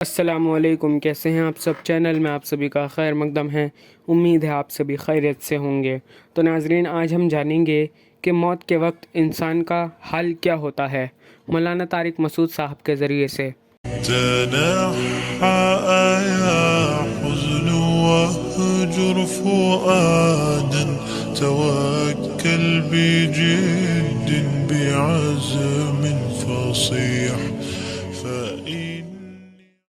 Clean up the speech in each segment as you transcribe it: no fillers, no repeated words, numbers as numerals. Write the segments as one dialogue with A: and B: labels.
A: السلام علیکم، کیسے ہیں آپ سب؟ چینل میں آپ سبھی کا خیر مقدم ہے۔ امید ہے آپ سبھی خیریت سے ہوں گے۔ تو ناظرین، آج ہم جانیں گے کہ موت کے وقت انسان کا حال کیا ہوتا ہے، مولانا طارق مسعود صاحب کے ذریعے سے۔
B: تنحى يا حزن واهجر فؤادا توكل بجد بعزم فصيح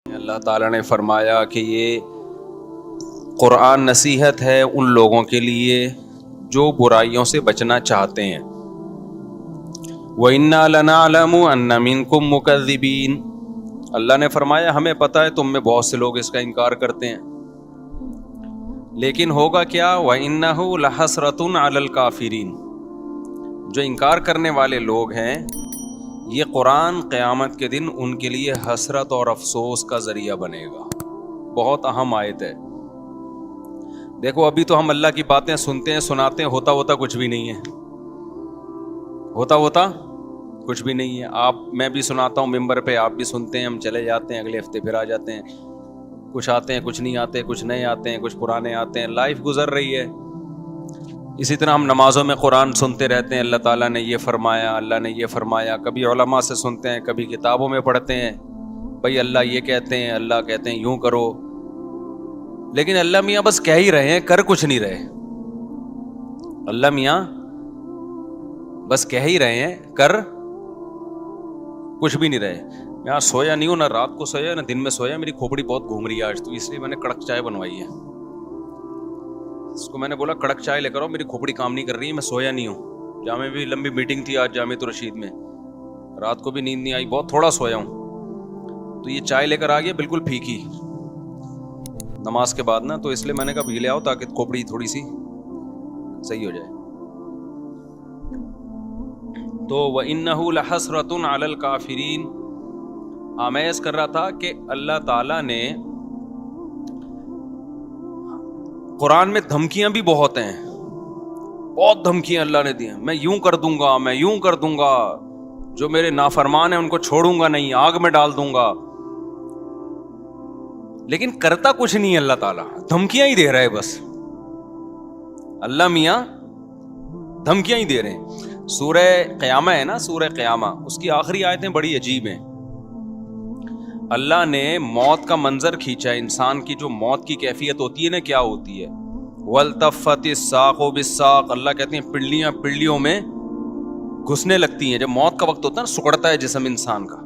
C: اللہ تعالیٰ نے فرمایا کہ یہ قرآن نصیحت ہے ان لوگوں کے لیے جو برائیوں سے بچنا چاہتے ہیں۔ وَإِنَّا لَنَعْلَمُ أَنَّ مِنكُم مُكَذِّبِينَ، اللہ نے فرمایا ہمیں پتہ ہے تم میں بہت سے لوگ اس کا انکار کرتے ہیں، لیکن ہوگا کیا؟ وَإِنَّهُ لَحَسْرَةٌ عَلَى الْكَافِرِينَ، جو انکار کرنے والے لوگ ہیں یہ قرآن قیامت کے دن ان کے لیے حسرت اور افسوس کا ذریعہ بنے گا۔ بہت اہم آیت ہے۔ دیکھو ابھی تو ہم اللہ کی باتیں سنتے ہیں، سناتے ہیں، ہوتا کچھ بھی نہیں ہے، ہوتا کچھ بھی نہیں ہے۔ میں بھی سناتا ہوں ممبر پہ، آپ بھی سنتے ہیں، ہم چلے جاتے ہیں، اگلے ہفتے پھر آ جاتے ہیں، کچھ آتے ہیں کچھ نہیں آتے، کچھ نئے آتے ہیں کچھ پرانے آتے ہیں، لائف گزر رہی ہے۔ اسی طرح ہم نمازوں میں قرآن سنتے رہتے ہیں، اللہ تعالیٰ نے یہ فرمایا، اللہ نے یہ فرمایا، کبھی علماء سے سنتے ہیں، کبھی کتابوں میں پڑھتے ہیں، بھائی اللہ یہ کہتے ہیں، اللہ کہتے ہیں یوں کرو، لیکن اللہ میاں بس کہہ ہی رہے ہیں، کر کچھ نہیں رہے۔ اللہ میاں بس کہہ ہی رہے ہیں، کر کچھ بھی نہیں رہے۔ میں آج سویا نہیں ہوں، نہ رات کو سویا نہ دن میں سویا، میری کھوپڑی بہت گھوم رہی ہے آج، تو اس لیے میں نے کڑک چائے بنوائی ہے۔ اس کو میں نے بولا کڑک چائے لے کر آؤ، میری کھوپڑی کام نہیں کر رہی ہے، میں سویا نہیں ہوں۔ جامع بھی لمبی میٹنگ تھی آج جامع الرشید میں، رات کو بھی نیند نہیں آئی، بہت تھوڑا سویا ہوں، تو یہ چائے لے کر آ گیا بالکل پھیکی نماز کے بعد نا، تو اس لیے میں نے کہا یہ لے آؤ تاکہ کھوپڑی تھوڑی سی صحیح ہو جائے۔ تو وَإِنَّهُ لَحَسْرَةٌ عَلَى الْكَافِرِينَ، آمیز کر رہا تھا کہ اللہ تعالیٰ نے قرآن میں دھمکیاں بھی بہت ہیں، بہت دھمکیاں اللہ نے دی ہیں، میں یوں کر دوں گا، میں یوں کر دوں گا، جو میرے نافرمان ہیں ان کو چھوڑوں گا نہیں، آگ میں ڈال دوں گا، لیکن کرتا کچھ نہیں اللہ تعالیٰ، دھمکیاں ہی دے رہا ہے بس۔ اللہ میاں دھمکیاں ہی دے رہے ہیں۔ سورہ قیامہ ہے نا، سورہ قیامہ، اس کی آخری آیتیں بڑی عجیب ہیں۔ اللہ نے موت کا منظر کھینچا، انسان کی جو موت کی کیفیت ہوتی ہے نا، کیا ہوتی ہے؟ وَالْتَفَّتِ السَّاقُ بِالسَّاقِ، اللہ کہتے ہیں پنڈلیاں پنڈلیوں میں گھسنے لگتی ہیں، جب موت کا وقت ہوتا ہے نا، سکڑتا ہے جسم انسان کا۔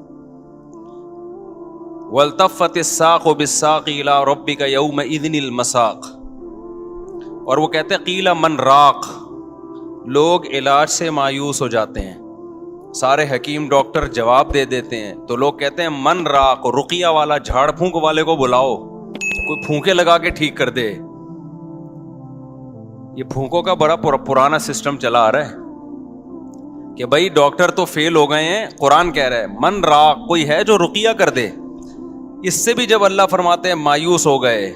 C: وَالْتَفَّتِ السَّاقُ بِالسَّاقِ إِلَىٰ رَبِّكَ يَوْمَئِذٍ الْمَسَاقُ، اور وہ کہتے ہیں قِيلَ مَنْ رَاقٍ، لوگ علاج سے مایوس ہو جاتے ہیں، سارے حکیم ڈاکٹر جواب دے دیتے ہیں، تو لوگ کہتے ہیں من راق، رقیہ والا، جھاڑ پھونک والے کو بلاؤ، کوئی پھونکے لگا کے ٹھیک کر دے۔ یہ پھونکوں کا بڑا پرانا سسٹم چلا آ رہا ہے کہ بھائی ڈاکٹر تو فیل ہو گئے ہیں، قرآن کہہ رہا ہے من راق، کوئی ہے جو رقیہ کر دے۔ اس سے بھی جب اللہ فرماتے ہیں مایوس ہو گئے،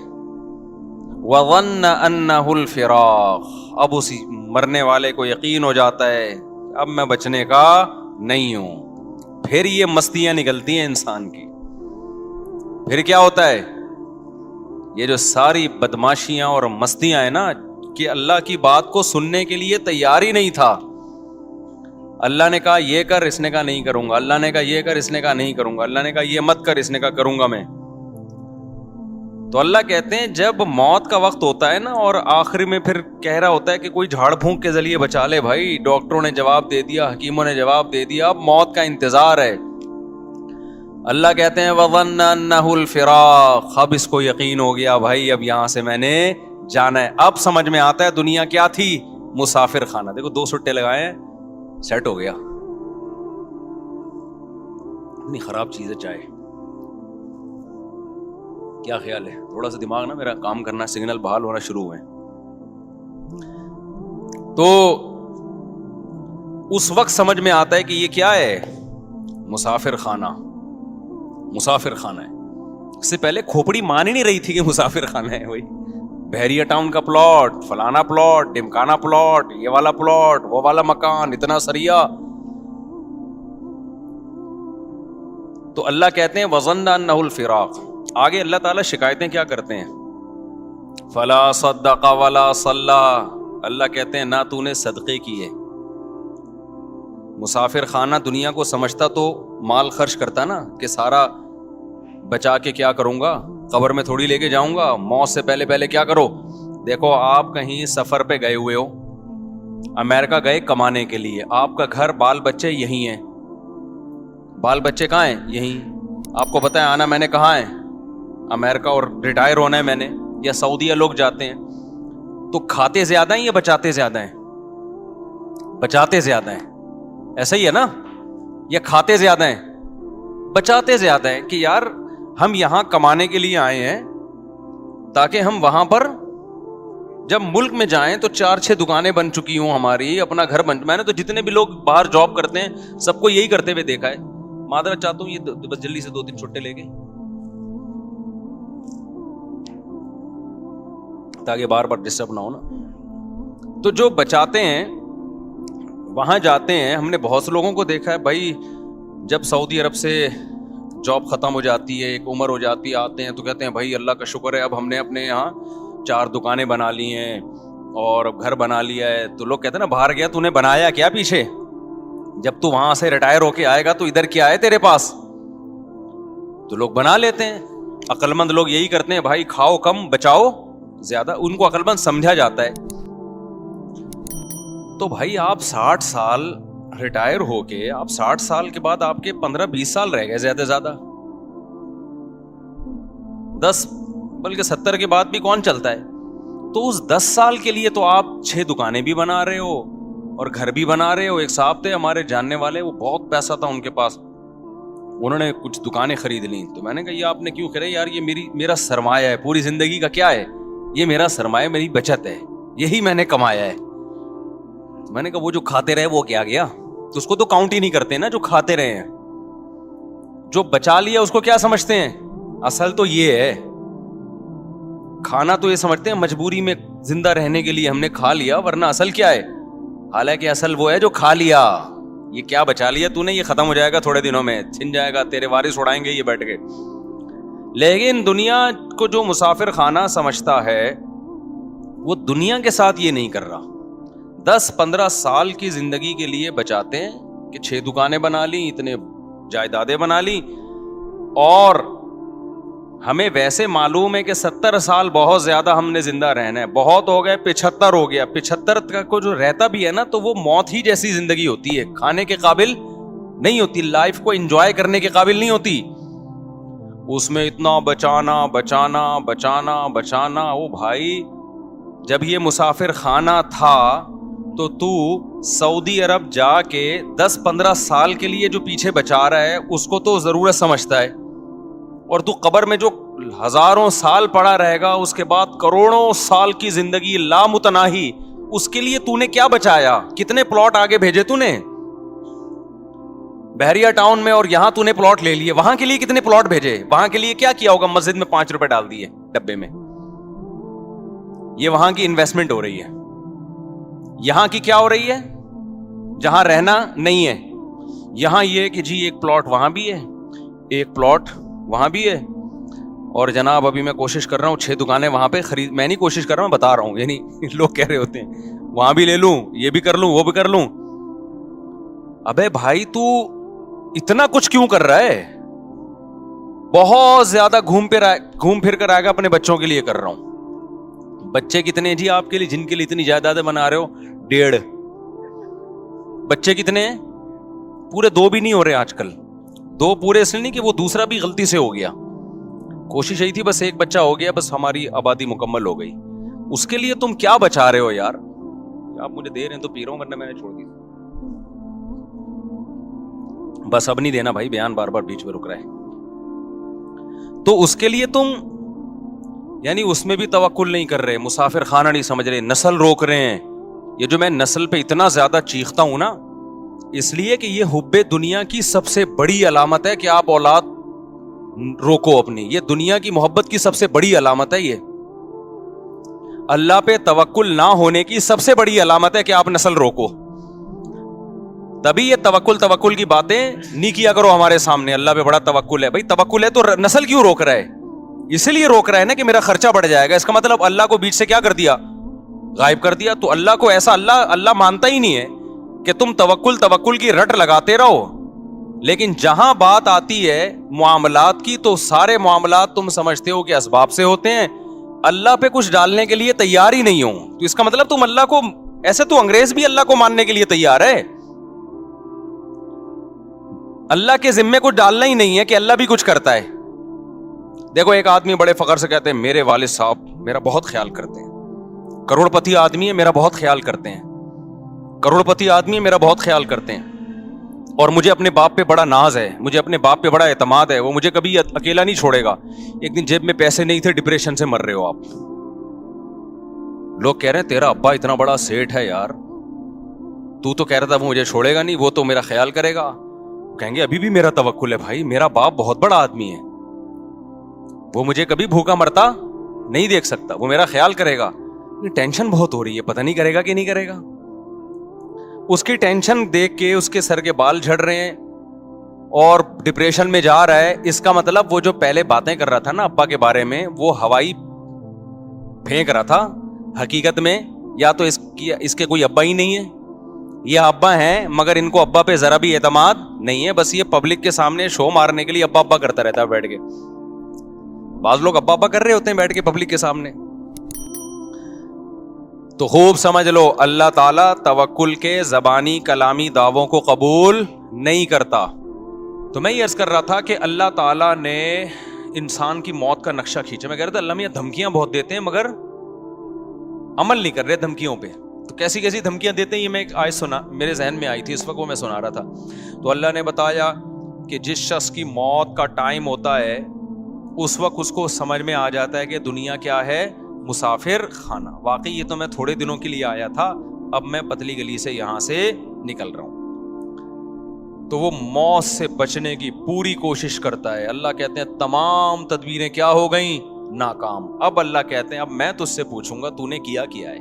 C: وَظَنَّ أَنَّهُ الْفِرَاقُ، اب اسی مرنے والے کو یقین ہو جاتا ہے اب میں بچنے کا نہیں ہوں، پھر یہ مستیاں نکلتی ہیں انسان کی۔ پھر کیا ہوتا ہے؟ یہ جو ساری بدماشیاں اور مستیاں ہیں نا، کہ اللہ کی بات کو سننے کے لیے تیار ہی نہیں تھا۔ اللہ نے کہا یہ کر، اس نے کہا نہیں کروں گا، اللہ نے کہا یہ کر، اس نے کہا نہیں کروں گا، اللہ نے کہا یہ مت کر، اس نے کہا کروں گا میں۔ تو اللہ کہتے ہیں جب موت کا وقت ہوتا ہے نا، اور آخری میں پھر کہہ رہا ہوتا ہے کہ کوئی جھاڑ پھونک کے ذریعے بچا لے، بھائی ڈاکٹروں نے جواب دے دیا، حکیموں نے جواب دے دیا، اب موت کا انتظار ہے۔ اللہ کہتے ہیں وَظَنَّ أَنَّهُ الْفِرَاقُ، اب اس کو یقین ہو گیا بھائی اب یہاں سے میں نے جانا ہے۔ اب سمجھ میں آتا ہے دنیا کیا تھی، مسافر خانہ۔ دیکھو 2 سٹے لگائے ہیں، سیٹ ہو گیا۔ اتنی خراب چیز ہے چائے، کیا خیال ہے؟ تھوڑا سا دماغ نا میرا کام کرنا، سگنل بحال ہونا شروع ہوئے۔ تو اس وقت سمجھ میں آتا ہے کہ یہ کیا ہے، مسافر خانہ، مسافر خانہ ہے۔ اس سے پہلے کھوپڑی مان ہی نہیں رہی تھی کہ مسافر خانہ ہے، وہی بحریہ ٹاؤن کا پلاٹ، فلانا پلاٹ، ڈمکانا پلاٹ، یہ والا پلاٹ، وہ والا مکان، اتنا سریا۔ تو اللہ کہتے ہیں وَظَنَّ أَنَّهُ الْفِرَاقُ، آگے اللہ تعالیٰ شکایتیں کیا کرتے ہیں؟ فلا صدق ولا صلی، اللہ کہتے ہیں نہ تو نے صدقے کیے. مسافر خانہ دنیا کو سمجھتا تو مال خرچ کرتا نا کہ سارا بچا کے کیا کروں گا، قبر میں تھوڑی لے کے جاؤں گا، موت سے پہلے پہلے کیا کرو. دیکھو آپ کہیں سفر پہ گئے ہوئے ہو، امریکہ گئے کمانے کے لیے، آپ کا گھر بال بچے یہی ہیں. بال بچے کہاں ہیں؟ یہیں. آپ کو پتہ ہے آنا میں نے کہاں ہے؟ امریکہ. اور ریٹائر ہونا ہے میں نے. یا سعودیہ لوگ جاتے ہیں تو کھاتے زیادہ ہیں یا بچاتے زیادہ ہیں؟ بچاتے زیادہ ہیں. ایسا ہی ہے نا؟ یا کھاتے زیادہ ہیں؟ بچاتے زیادہ ہیں. کہ یار ہم یہاں کمانے کے لیے آئے ہیں تاکہ ہم وہاں پر جب ملک میں جائیں تو 4-6 دکانیں بن چکی ہوں ہماری، اپنا گھر بن. میں نے تو جتنے بھی لوگ باہر جاب کرتے ہیں سب کو یہی کرتے ہوئے دیکھا ہے. معذرت چاہتا ہوں یہ بس جلدی سے 2-3 چھٹے لے گئے تاکہ بار بار ڈسٹرب نہ ہو نا. تو جو بچاتے ہیں وہاں جاتے ہیں. ہم نے بہت سے لوگوں کو دیکھا ہے بھائی جب سعودی عرب سے جاب ختم ہو جاتی ہے، ایک عمر ہو جاتی ہے، آتے ہیں تو کہتے ہیں بھائی اللہ کا شکر ہے اب ہم نے اپنے یہاں 4 دکانیں بنا لی ہیں اور گھر بنا لیا ہے. تو لوگ کہتے ہیں نا باہر گیا تو نے بنایا کیا پیچھے؟ جب تو وہاں سے ریٹائر ہو کے آئے گا تو ادھر کیا ہے تیرے پاس؟ تو لوگ بنا لیتے ہیں. عقل مند لوگ یہی کرتے ہیں بھائی کھاؤ کم بچاؤ زیادہ. ان کو عقل مند سمجھا جاتا ہے. تو بھائی آپ 60 سال ریٹائر ہو کے آپ 60 سال کے بعد آپ کے 15-20 سال رہ گئے زیادہ سے زیادہ، 10 بلکہ 70 کے بعد بھی کون چلتا ہے. تو اس 10 سال کے لیے تو آپ 6 دکانیں بھی بنا رہے ہو اور گھر بھی بنا رہے ہو. ایک صاحب تھے ہمارے جاننے والے، وہ بہت پیسہ تھا ان کے پاس، انہوں نے کچھ دکانیں خرید لیں. تو میں نے کہا یہ آپ نے کیوں خریدا؟ یار یہ میرا سرمایہ ہے پوری زندگی کا. کیا ہے یہ؟ میرا سرمایہ، میری بچت ہے، یہی میں نے کمایا ہے. میں نے کہا وہ جو کھاتے رہے وہ کیا گیا؟ تو اس کو تو کاؤنٹ ہی نہیں کرتے نا جو کھاتے رہے ہیں. جو بچا لیا اس کو کیا سمجھتے ہیں؟ اصل تو یہ ہے کھانا تو یہ سمجھتے ہیں مجبوری میں زندہ رہنے کے لیے ہم نے کھا لیا، ورنہ اصل کیا ہے؟ حالانکہ اصل وہ ہے جو کھا لیا. یہ کیا بچا لیا تو نے؟ یہ ختم ہو جائے گا تھوڑے دنوں میں، چھن جائے گا، تیرے وارث اڑائیں گے یہ بیٹھ کے. لیکن دنیا کو جو مسافر خانہ سمجھتا ہے وہ دنیا کے ساتھ یہ نہیں کر رہا. 10-15 سال کی زندگی کے لیے بچاتے ہیں کہ 6 دکانیں بنا لی، اتنے جائیدادیں بنا لی. اور ہمیں ویسے معلوم ہے کہ 70 سال بہت زیادہ ہم نے زندہ رہنا ہے. بہت ہو گئے 75 ہو گیا. 75 کا کو جو رہتا بھی ہے نا تو وہ موت ہی جیسی زندگی ہوتی ہے، کھانے کے قابل نہیں ہوتی، لائف کو انجوائے کرنے کے قابل نہیں ہوتی. اس میں اتنا بچانا بچانا بچانا بچانا. او بھائی جب یہ مسافر خانہ تھا تو سعودی عرب جا کے 10-15 سال کے لیے جو پیچھے بچا رہا ہے اس کو تو ضرورت سمجھتا ہے. اور تو قبر میں جو ہزاروں سال پڑا رہے گا، اس کے بعد کروڑوں سال کی زندگی لامتناہی، اس کے لیے تو نے کیا بچایا؟ کتنے پلاٹ آگے بھیجے تو نے بحریہ ٹاؤن میں، اور یہاں تو نے پلاٹ لے لیے. وہاں کے لیے کتنے پلاٹ بھیجے؟ وہاں کے لیے کیا کیا ہوگا؟ مسجد میں 5 روپے ڈال دیے ڈبے میں. یہ وہاں کی انویسٹمنٹ ہو رہی ہے. یہاں کی کیا ہو رہی ہے؟ جہاں رہنا نہیں ہے یہاں یہ کہ جی ایک پلاٹ وہاں بھی ہے، ایک پلاٹ وہاں بھی ہے، اور جناب ابھی میں کوشش کر رہا ہوں 6 دکانیں وہاں پہ خرید. میں نہیں کوشش کر رہا ہوں، بتا رہا ہوں. یعنی لوگ کہہ رہے ہوتے ہیں وہاں بھی لے لوں، یہ بھی کر لوں، وہ بھی کر لوں. ابے بھائی تو اتنا کچھ کیوں کر رہا ہے؟ بہت زیادہ گھوم پھر کر آئے گا. اپنے بچوں کے لیے کر رہا ہوں. بچے کتنے جی آپ کے لیے جن کے لیے اتنی جائیدادیں بنا رہے ہو؟ 1.5 بچے کتنے ہیں؟ پورے 2 بھی نہیں ہو رہے آج کل. 2 پورے اس لیے نہیں کہ وہ دوسرا بھی غلطی سے ہو گیا. کوشش یہی تھی بس 1 بچہ ہو گیا، بس ہماری آبادی مکمل ہو گئی. اس کے لیے تم کیا بچا رہے ہو یار؟ آپ مجھے دے رہے ہیں تو پی رہا ہوں، ورنہ میں نے چھوڑ دی. بس اب نہیں دینا بھائی، بیان بار بار بیچ میں رک رہا ہے. تو اس کے لیے تم یعنی اس میں بھی توکل نہیں کر رہے، مسافر خانہ نہیں سمجھ رہے، نسل روک رہے ہیں. یہ جو میں نسل پہ اتنا زیادہ چیختا ہوں نا، اس لیے کہ یہ حب دنیا کی سب سے بڑی علامت ہے کہ آپ اولاد روکو اپنی. یہ دنیا کی محبت کی سب سے بڑی علامت ہے. یہ اللہ پہ توکل نہ ہونے کی سب سے بڑی علامت ہے کہ آپ نسل روکو. تبھی یہ توکل کی باتیں نہیں کیا کرو ہمارے سامنے. اللہ پہ بڑا توکل ہے. بھائی توکل ہے تو نسل کیوں روک رہا ہے؟ اس لیے روک رہا ہے نا کہ میرا خرچہ بڑھ جائے گا. اس کا مطلب اللہ کو بیچ سے کیا کر دیا؟ غائب کر دیا. تو اللہ کو ایسا اللہ مانتا ہی نہیں ہے کہ تم توکل کی رٹ لگاتے رہو. لیکن جہاں بات آتی ہے معاملات کی تو سارے معاملات تم سمجھتے ہو کہ اسباب سے ہوتے ہیں, اللہ پہ کچھ ڈالنے کے لیے تیار ہی نہیں ہو. تو اس کا مطلب تم اللہ کو ایسے, تو انگریز بھی اللہ کو ماننے کے لیے تیار ہے, اللہ کے ذمے کچھ ڈالنا ہی نہیں ہے کہ اللہ بھی کچھ کرتا ہے. دیکھو ایک آدمی بڑے فخر سے کہتے ہیں میرے والد صاحب میرا بہت خیال کرتے ہیں, کروڑ پتی آدمی ہے میرا بہت خیال کرتے ہیں, کروڑ پتی آدمی ہے میرا بہت خیال کرتے ہیں, اور مجھے اپنے باپ پہ بڑا ناز ہے, مجھے اپنے باپ پہ بڑا اعتماد ہے, وہ مجھے کبھی اکیلا نہیں چھوڑے گا. ایک دن جیب میں پیسے نہیں تھے, ڈپریشن سے مر رہے ہو آپ. لوگ کہہ رہے ہیں تیرا ابا اتنا بڑا سیٹ ہے یار, تو کہہ رہا تھا وہ مجھے چھوڑے گا نہیں, وہ تو میرا خیال کرے گا. کہیں گے ابھی بھی میرا توکل ہے بھائی, میرا باپ بہت بڑا آدمی ہے, وہ مجھے کبھی بھوکا مرتا نہیں دیکھ سکتا, وہ میرا خیال کرے گا. ٹینشن بہت ہو رہی ہے, پتہ نہیں کرے گا کہ نہیں کرے گا. اس کی ٹینشن دیکھ کے اس کے سر کے بال جھڑ رہے ہیں اور ڈپریشن میں جا رہا ہے. اس کا مطلب وہ جو پہلے باتیں کر رہا تھا نا ابا کے بارے میں, وہ ہوائی پھینک رہا تھا. حقیقت میں یا تو اس کے کوئی ابا ہی نہیں ہے, یہ ابا ہیں مگر ان کو ابا پہ ذرا بھی اعتماد نہیں ہے, بس یہ پبلک کے سامنے شو مارنے کے لیے ابا ابا کرتا رہتا ہے بیٹھ کے. بعض لوگ ابا ابا کر رہے ہوتے ہیں بیٹھ کے پبلک کے سامنے. تو خوب سمجھ لو اللہ تعالیٰ توکل کے زبانی کلامی دعووں کو قبول نہیں کرتا. تو میں یہ عرض کر رہا تھا کہ اللہ تعالیٰ نے انسان کی موت کا نقشہ کھینچا. میں کہہ رہا تھا اللہ میاں دھمکیاں بہت دیتے ہیں مگر عمل نہیں کر رہے دھمکیوں پہ. تو کیسی کیسی دھمکیاں دیتے ہیں, یہ میں ایک آیت سنا, میرے ذہن میں آئی تھی اس وقت, وہ میں سنا رہا تھا. تو اللہ نے بتایا کہ جس شخص کی موت کا ٹائم ہوتا ہے اس وقت اس کو سمجھ میں آ جاتا ہے کہ دنیا کیا ہے, مسافر خانہ. واقعی یہ تو میں تھوڑے دنوں کے لیے آیا تھا, اب میں پتلی گلی سے یہاں سے نکل رہا ہوں. تو وہ موت سے بچنے کی پوری کوشش کرتا ہے. اللہ کہتے ہیں تمام تدبیریں کیا ہو گئیں, ناکام. اب اللہ کہتے ہیں اب میں تجھ سے پوچھوں گا تو نے کیا ہے.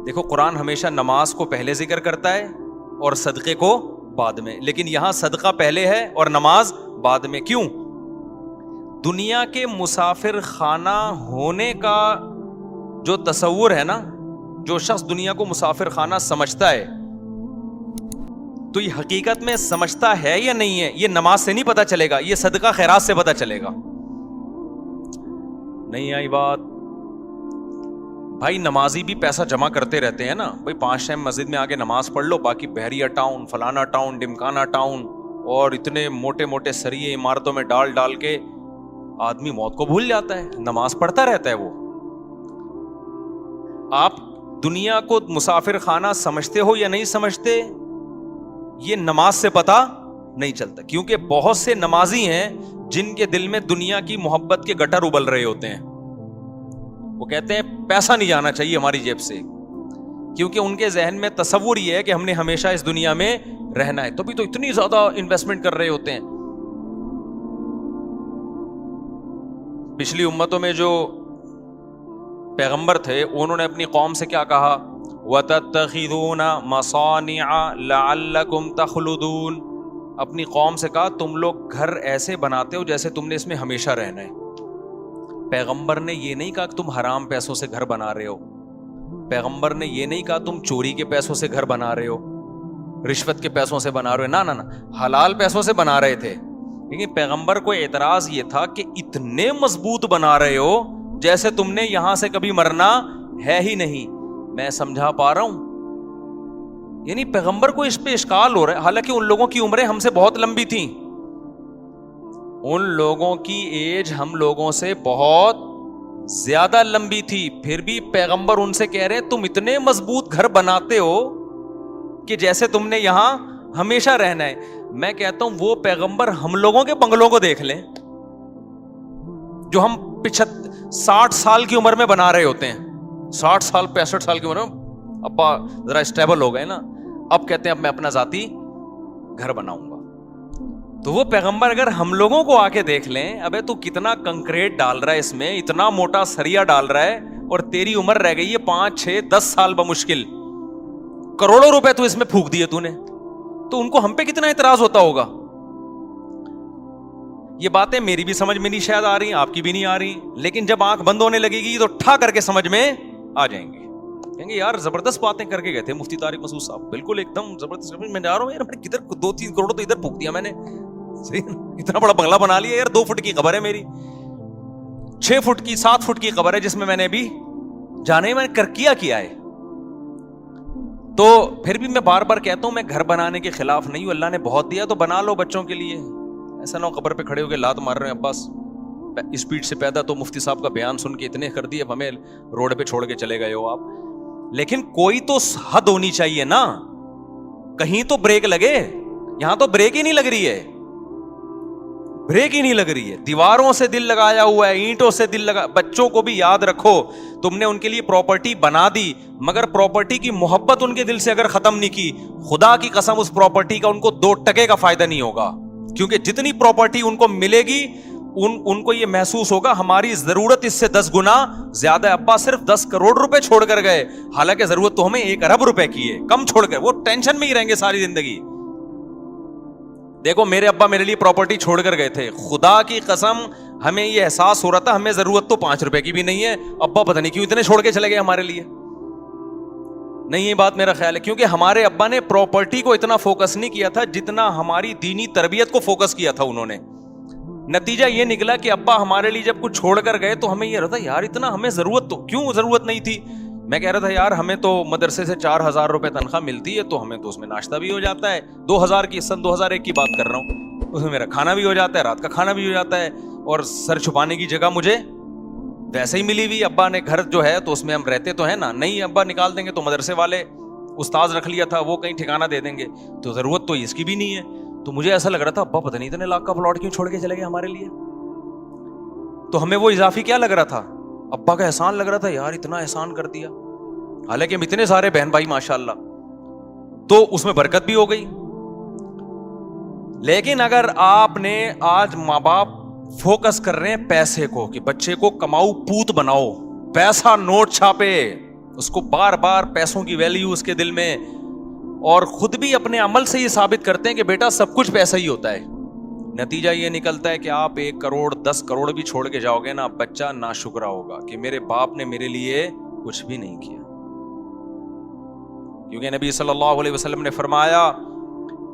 C: دیکھو قرآن ہمیشہ نماز کو پہلے ذکر کرتا ہے اور صدقے کو بعد میں, لیکن یہاں صدقہ پہلے ہے اور نماز بعد میں. کیوں؟ دنیا کے مسافر خانہ ہونے کا جو تصور ہے نا, جو شخص دنیا کو مسافر خانہ سمجھتا ہے تو یہ حقیقت میں سمجھتا ہے یا نہیں ہے, یہ نماز سے نہیں پتا چلے گا, یہ صدقہ خیرات سے پتا چلے گا. نہیں آئی بات؟ بھائی نمازی بھی پیسہ جمع کرتے رہتے ہیں نا بھائی, 5 ٹائم مسجد میں آگے نماز پڑھ لو, باقی بحریہ ٹاؤن, فلانا ٹاؤن, ڈمکانا ٹاؤن, اور اتنے موٹے موٹے سریے عمارتوں میں ڈال کے آدمی موت کو بھول جاتا ہے, نماز پڑھتا رہتا ہے وہ. آپ دنیا کو مسافر خانہ سمجھتے ہو یا نہیں سمجھتے, یہ نماز سے پتا نہیں چلتا. کیونکہ بہت سے نمازی ہیں جن کے دل میں دنیا کی محبت کے گٹر ابل رہے ہوتے ہیں. وہ کہتے ہیں پیسہ نہیں جانا چاہیے ہماری جیب سے, کیونکہ ان کے ذہن میں تصور یہ ہے کہ ہم نے ہمیشہ اس دنیا میں رہنا ہے, تبھی تو اتنی زیادہ انویسٹمنٹ کر رہے ہوتے ہیں. پچھلی امتوں میں جو پیغمبر تھے انہوں نے اپنی قوم سے کیا کہا, وَتَتَّخِذُونَ مَصَانِعَ لَعَلَّكُمْ تَخْلُدُونَ. اپنی قوم سے کہا تم لوگ گھر ایسے بناتے ہو جیسے تم نے اس میں ہمیشہ رہنا ہے. پیغمبر نے یہ نہیں کہا کہ تم حرام پیسوں سے گھر بنا رہے ہو, پیغمبر نے یہ نہیں کہا تم چوری کے پیسوں سے گھر بنا رہے ہو, رشوت کے پیسوں سے بنا رہے ہو, نہ حلال پیسوں سے بنا رہے تھے. لیکن پیغمبر کو اعتراض یہ تھا کہ اتنے مضبوط بنا رہے ہو جیسے تم نے یہاں سے کبھی مرنا ہے ہی نہیں. میں سمجھا پا رہا ہوں؟ یعنی پیغمبر کو اس پہ اشکال ہو رہا ہے, حالانکہ ان لوگوں کی عمریں ہم سے بہت لمبی تھیں, ان لوگوں کی ایج ہم لوگوں سے بہت زیادہ لمبی تھی, پھر بھی پیغمبر ان سے کہہ رہے ہیں تم اتنے مضبوط گھر بناتے ہو کہ جیسے تم نے یہاں ہمیشہ رہنا ہے. میں کہتا ہوں وہ پیغمبر ہم لوگوں کے بنگلوں کو دیکھ لیں جو ہم 60 سال کی عمر میں بنا رہے ہوتے ہیں, 60 سال 65 سال کی عمر میں ابا ذرا اسٹیبل ہو گئے نا, اب کہتے ہیں اب میں اپنا ذاتی گھر بناؤں گا. تو وہ پیغمبر اگر ہم لوگوں کو آ کے دیکھ لیں, ابے تو کتنا کنکریٹ ڈال رہا ہے اس میں, اتنا موٹا سریا ڈال رہا ہے, اور تیری عمر رہ گئی ہے 5 6 10 سال بمشکل, کروڑوں روپے تو اس میں پھونک دیے تو نے, تو ان کو ہم پہ کتنا اعتراض ہوتا ہوگا. یہ باتیں میری بھی سمجھ میں نہیں شاید آ رہی, آپ کی بھی نہیں آ رہی, لیکن جب آنکھ بند ہونے لگے گی تو ٹھا کر کے سمجھ میں آ جائیں گے. کہیں گے یار زبردست باتیں کر کے گئے تھے مفتی طارق مسعود صاحب, بالکل ایک دم زبردست. میں جا رہا ہوں یار, کدھر 2-3 کروڑ تو ادھر پھونک دیا میں نے, اتنا بڑا بنگلہ بنا لیا یار. 2 فٹ کی قبر ہے میری, 6 فٹ کی 7 فٹ کی قبر ہے جس میں نے ابھی جانے میں نے کیا ہے. تو پھر بھی میں بار بار کہتا ہوں میں گھر بنانے کے خلاف نہیں ہوں, اللہ نے بہت دیا تو بنا لو بچوں کے لیے. ایسا نہ ہو قبر پہ کھڑے ہو کے لات مار رہے ہیں, عباس اسپیڈ سے پیدا تو مفتی صاحب کا بیان سن کے اتنے کر دیے, اب ہمیں روڈ پہ چھوڑ کے چلے گئے ہو آپ. لیکن کوئی تو حد ہونی چاہیے نا, کہیں تو بریک لگے. یہاں تو بریک ہی نہیں لگ رہی ہے, بریک ہی نہیں لگ رہی ہے. دیواروں سے دل لگایا ہوا ہے, اینٹوں سے دل لگا. بچوں کو بھی یاد رکھو, تم نے ان کے لیے پراپرٹی بنا دی, مگر پراپرٹی کی محبت ان کے دل سے اگر ختم نہیں کی, خدا کی قسم اس پراپرٹی کا ان کو 2 ٹکے کا فائدہ نہیں ہوگا. کیونکہ جتنی پراپرٹی ان کو ملے گی ان کو یہ محسوس ہوگا ہماری ضرورت اس سے 10 گنا زیادہ. ابا صرف 10 کروڑ روپے چھوڑ کر گئے, حالانکہ ضرورت تو ہمیں 1 ارب روپے کی ہے. کم چھوڑ کر, وہ ٹینشن میں ہی رہیں گے ساری زندگی. دیکھو میرے ابا میرے لیے پراپرٹی چھوڑ کر گئے تھے, خدا کی قسم ہمیں یہ احساس ہو رہا تھا ہمیں ضرورت تو 5 روپے کی بھی نہیں ہے, ابا پتہ نہیں کیوں اتنے چھوڑ کے چلے گئے ہمارے لیے. نہیں, یہ بات میرا خیال ہے, کیونکہ ہمارے ابا نے پراپرٹی کو اتنا فوکس نہیں کیا تھا جتنا ہماری دینی تربیت کو فوکس کیا تھا انہوں نے. نتیجہ یہ نکلا کہ ابا ہمارے لیے جب کچھ چھوڑ کر گئے تو ہمیں یہ رہتا یار اتنا ہمیں ضرورت تو کیوں ضرورت نہیں تھی. میں کہہ رہا تھا یار ہمیں تو مدرسے سے 4000 روپے تنخواہ ملتی ہے, تو ہمیں تو اس میں ناشتہ بھی ہو جاتا ہے. 2000 کی, سن 2001 کی بات کر رہا ہوں, اس میں میرا کھانا بھی ہو جاتا ہے, رات کا کھانا بھی ہو جاتا ہے, اور سر چھپانے کی جگہ مجھے ویسے ہی ملی ہوئی. ابا نے گھر جو ہے تو اس میں ہم رہتے تو ہیں نا, نہیں ابا نکال دیں گے تو مدرسے والے استاذ رکھ لیا تھا, وہ کہیں ٹھکانہ دے دیں گے, تو ضرورت تو اس کی بھی نہیں ہے. تو مجھے ایسا لگ رہا تھا ابا پتہ نہیں اتنے لاکھ کا پلاٹ کیوں چھوڑ کے چلے گئے ہمارے لیے. تو ہمیں وہ اضافی کیا لگ رہا تھا, ابا کا احسان لگ رہا تھا, یار اتنا احسان کر دیا. حالانکہ ہم اتنے سارے بہن بھائی ماشاءاللہ, تو اس میں برکت بھی ہو گئی. لیکن اگر آپ نے آج ماں باپ فوکس کر رہے ہیں پیسے کو, کہ بچے کو کماؤ پوت بناؤ, پیسہ نوٹ چھاپے, اس کو بار بار پیسوں کی ویلیو اس کے دل میں, اور خود بھی اپنے عمل سے یہ ثابت کرتے ہیں کہ بیٹا سب کچھ پیسہ ہی ہوتا ہے. نتیجہ یہ نکلتا ہے کہ آپ 1 کروڑ 10 کروڑ بھی چھوڑ کے جاؤ گے نا, بچہ ناشکرا ہوگا کہ میرے باپ نے میرے لیے کچھ بھی نہیں کیا. کیونکہ نبی صلی اللہ علیہ وسلم نے فرمایا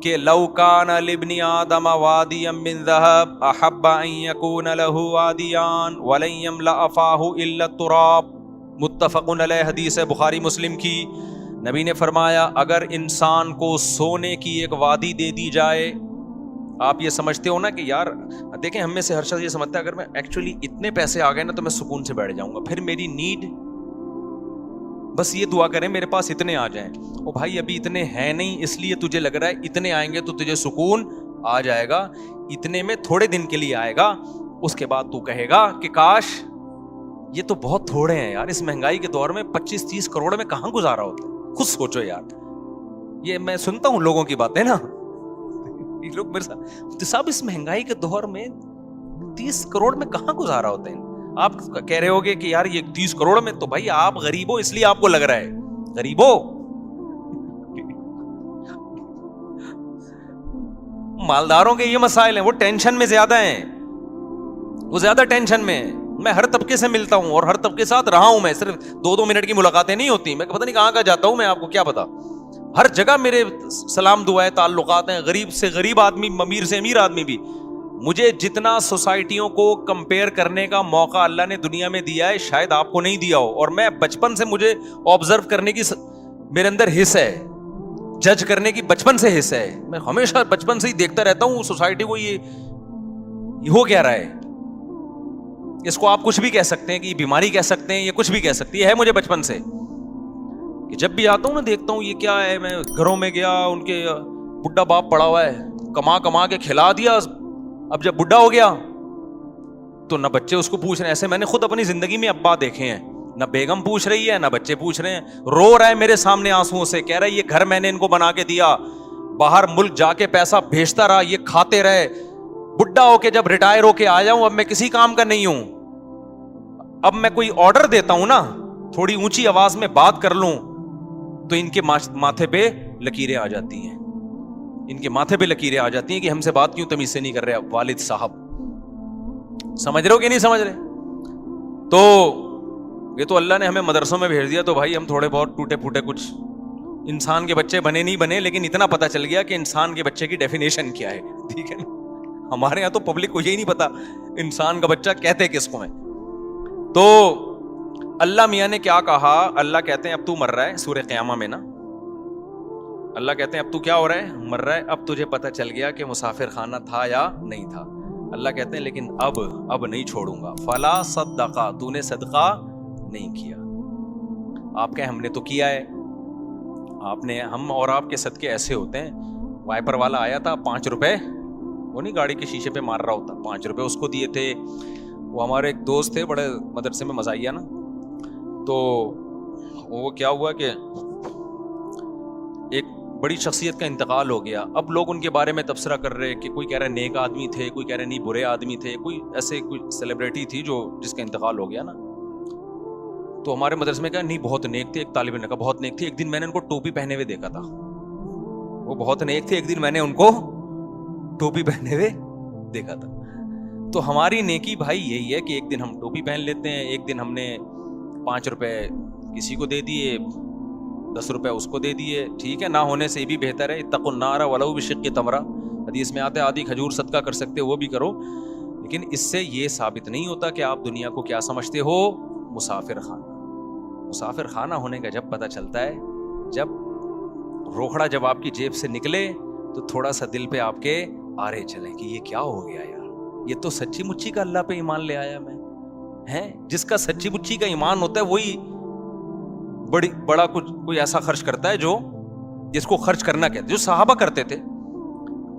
C: کہ لو کان لابن آدم وادیا من ذهب احب ان يكون له وادیان ولن يملأ فاه الا التراب. متفق علیہ, حدیث ہے بخاری مسلم کی. نبی نے فرمایا اگر انسان کو سونے کی ایک وادی دے دی جائے, آپ یہ سمجھتے ہو نا کہ یار دیکھیں ہم میں سے ہر شخص یہ سمجھتا ہے اگر میں ایکچولی اتنے پیسے آ گئے نا تو میں سکون سے بیٹھ جاؤں گا, پھر میری نیڈ بس یہ دعا کریں میرے پاس اتنے آ جائیں. او بھائی ابھی اتنے ہیں نہیں, اس لیے تجھے لگ رہا ہے اتنے آئیں گے تو تجھے سکون آ جائے گا. اتنے میں تھوڑے دن کے لیے آئے گا, اس کے بعد تو کہے گا کہ کاش یہ تو بہت تھوڑے ہیں یار, اس مہنگائی کے دور میں 25-30 کروڑ میں کہاں گزارا ہوتا ہے. خود سوچو یار, یہ میں سنتا ہوں لوگوں کی باتیں نا, لوگ میرے ساتھ صاحب اس مہنگائی کے دور میں 30 کروڑ میں کہاں گزارا ہوتے ہیں. آپ کہہ رہے ہوگے کہ یار یہ 30 کروڑ میں, تو بھائی آپ غریب ہو اس لیے آپ کو لگ رہا ہے غریب ہو. مالداروں کے یہ مسائل ہیں, وہ ٹینشن میں زیادہ ہیں, وہ زیادہ ٹینشن میں. میں ہر طبقے سے ملتا ہوں اور ہر طبقے کے ساتھ رہا ہوں, میں صرف 2-2 منٹ کی ملاقاتیں نہیں ہوتی, میں پتہ نہیں کہاں جاتا ہوں, میں آپ کو کیا پتا. ہر جگہ میرے سلام دعائیں تعلقات ہیں, غریب سے غریب آدمی, امیر سے امیر آدمی بھی. مجھے جتنا سوسائٹیوں کو کمپیئر کرنے کا موقع اللہ نے دنیا میں دیا ہے شاید آپ کو نہیں دیا ہو, اور میں بچپن سے مجھے آبزرو کرنے کی میرے اندر حص ہے, جج کرنے کی بچپن سے حص ہے. میں ہمیشہ بچپن سے ہی دیکھتا رہتا ہوں سوسائٹی کو, یہ ہو کیا رہا ہے. اس کو آپ کچھ بھی کہہ سکتے ہیں کہ یہ بیماری کہہ سکتے ہیں, یہ کچھ بھی کہہ سکتی ہے. مجھے بچپن سے کہ جب بھی آتا ہوں نا دیکھتا ہوں یہ کیا ہے. میں گھروں میں گیا, ان کے بڈھا باپ پڑا ہوا ہے, کما کے کھلا دیا, اب جب بڈھا ہو گیا تو نہ بچے اس کو پوچھ رہے ہیں. ایسے میں نے خود اپنی زندگی میں ابا دیکھے ہیں, نہ بیگم پوچھ رہی ہے نہ بچے پوچھ رہے ہیں. رو رہا ہے میرے سامنے آنسوؤں سے, کہہ رہا ہے یہ گھر میں نے ان کو بنا کے دیا, باہر ملک جا کے پیسہ بھیجتا رہا, یہ کھاتے رہے, بڈھا ہو کے جب ریٹائر ہو کے آیا ہوں اب میں کسی کام کا نہیں ہوں. اب میں کوئی آرڈر دیتا ہوں نا, تھوڑی اونچی آواز میں بات کر لوں تو ان کے ماتھے پہ لکیریں آ جاتی ہیں, ان کے ماتھے پہ لکیریں آ جاتی ہیں کہ ہم سے بات کیوں تمیز سے نہیں کر رہے والد صاحب. سمجھ رہے ہو کہ نہیں سمجھ رہے؟ تو یہ تو اللہ نے ہمیں مدرسوں میں بھیج دیا تو بھائی ہم تھوڑے بہت ٹوٹے پھوٹے کچھ انسان کے بچے بنے نہیں بنے، لیکن اتنا پتا چل گیا کہ انسان کے بچے کی ڈیفینیشن کیا ہے، ٹھیک ہے نا؟ ہمارے یہاں تو پبلک کو یہی نہیں پتا انسان کا بچہ کہتے کس کو ہے۔ تو اللہ میاں نے کیا کہا؟ اللہ کہتے ہیں اب تو مر رہا ہے، سورہ قیامہ میں نا اللہ کہتے ہیں اب تو کیا ہو رہا ہے؟ مر رہا ہے، اب تجھے پتا چل گیا کہ مسافر خانہ تھا یا نہیں تھا۔ اللہ کہتے ہیں لیکن اب نہیں چھوڑوں گا، فلا صدقہ، تو نے صدقہ نہیں کیا۔ آپ کہیں ہم نے تو کیا ہے، آپ نے، ہم اور آپ کے صدقے ایسے ہوتے ہیں، وائپر والا آیا تھا 5 روپے، وہ نہیں گاڑی کے شیشے پہ مار رہا ہوتا، 5 روپے اس کو دیے تھے۔ وہ ہمارے ایک دوست تھے بڑے مدرسے میں مزاحیہ نا، تو وہ کیا ہوا کہ ایک بڑی شخصیت کا انتقال ہو گیا، اب لوگ ان کے بارے میں تبصرہ کر رہے کہ کوئی کہہ رہا ہے نیک آدمی تھے، کوئی کہہ رہے نہیں برے آدمی تھے، کوئی ایسے کوئی سیلیبریٹی تھی جو جس کا انتقال ہو گیا نا۔ تو ہمارے مدرسے میں کہا نہیں بہت نیک تھے، ایک طالب نے کہا بہت نیک تھے، ایک دن میں نے ان کو ٹوپی پہنے ہوئے دیکھا تھا، وہ بہت نیک تھے، ایک دن میں نے ان کو ٹوپی پہنے ہوئے دیکھا تھا۔ تو ہماری نیکی بھائی یہی ہے کہ ایک دن ہم ٹوپی پہن لیتے ہیں، ایک دن ہم نے 5 روپے کسی کو دے دیے، 10 روپے اس کو دے دیے، ٹھیک ہے، نہ ہونے سے یہ بھی بہتر ہے۔ اتقوا النار ولو بشق تمرہ، حدیث میں آتا ہے آدھی کھجور صدقہ کر سکتے ہو وہ بھی کرو، لیکن اس سے یہ ثابت نہیں ہوتا کہ آپ دنیا کو کیا سمجھتے ہو، مسافر خانہ۔ مسافر خانہ ہونے کا جب پتہ چلتا ہے، جب روکھڑا جب آپ کی جیب سے نکلے تو تھوڑا سا دل پہ آپ کے آرے چلیں کہ یہ کیا ہو گیا یار، یہ تو سچی مچی کا اللہ پہ ایمان لے آیا میں، ہیں جس کا سچی مچی کا ایمان ہوتا ہے وہی بڑا کچھ کوئی ایسا خرچ کرتا ہے جو جس کو خرچ کرنا کہتے، جو صحابہ کرتے تھے۔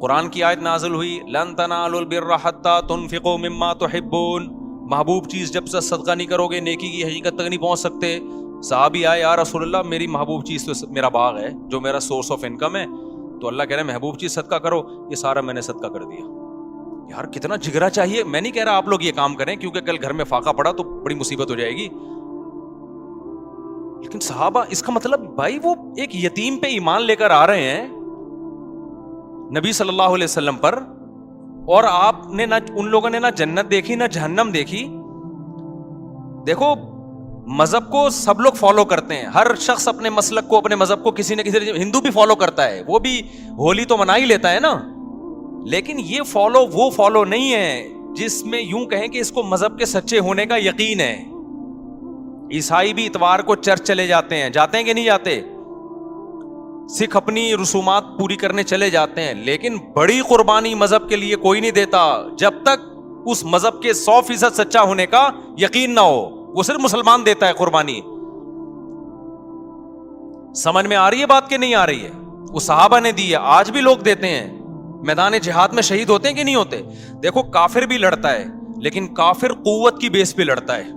C: قرآن کی آیت نازل ہوئی لن تنالوا البر حتى تنفقوا مما تحبون، محبوب چیز جب سے صدقہ نہیں کرو گے نیکی کی حقیقت تک نہیں پہنچ سکتے۔ صحابی آئے یا رسول اللہ میری محبوب چیز تو میرا باغ ہے جو میرا سورس آف انکم ہے، تو اللہ کہہ رہے ہیں محبوب چیز صدقہ کرو، یہ سارا میں نے صدقہ کر دیا۔ یار کتنا جگرا چاہیے، میں نہیں کہہ رہا آپ لوگ یہ کام کریں کیونکہ کل گھر میں فاقہ پڑا تو بڑی مصیبت ہو جائے گی، لیکن صحابہ اس کا مطلب بھائی وہ ایک یتیم پہ ایمان لے کر آ رہے ہیں نبی صلی اللہ علیہ وسلم پر، اور آپ نے نہ ان لوگوں نے نہ جنت دیکھی نہ جہنم دیکھی۔ دیکھو مذہب کو سب لوگ فالو کرتے ہیں، ہر شخص اپنے مسلک کو اپنے مذہب کو کسی نہ کسی، ہندو بھی فالو کرتا ہے، وہ بھی ہولی تو منا ہی لیتا ہے نا، لیکن یہ وہ فالو نہیں ہے جس میں یوں کہیں کہ اس کو مذہب کے سچے ہونے کا یقین ہے۔ عیسائی بھی اتوار کو چرچ چلے جاتے ہیں کہ نہیں جاتے، سکھ اپنی رسومات پوری کرنے چلے جاتے ہیں، لیکن بڑی قربانی مذہب کے لیے کوئی نہیں دیتا جب تک اس مذہب کے 100% سچا ہونے کا یقین نہ ہو، وہ صرف مسلمان دیتا ہے قربانی۔ سمجھ میں آ رہی ہے بات کہ نہیں آ رہی ہے؟ وہ صحابہ نے دی ہے، آج بھی لوگ دیتے ہیں، میدان جہاد میں شہید ہوتے ہیں کہ نہیں ہوتے؟ دیکھو کافر بھی لڑتا ہے، لیکن کافر قوت کی بیس پہ لڑتا ہے۔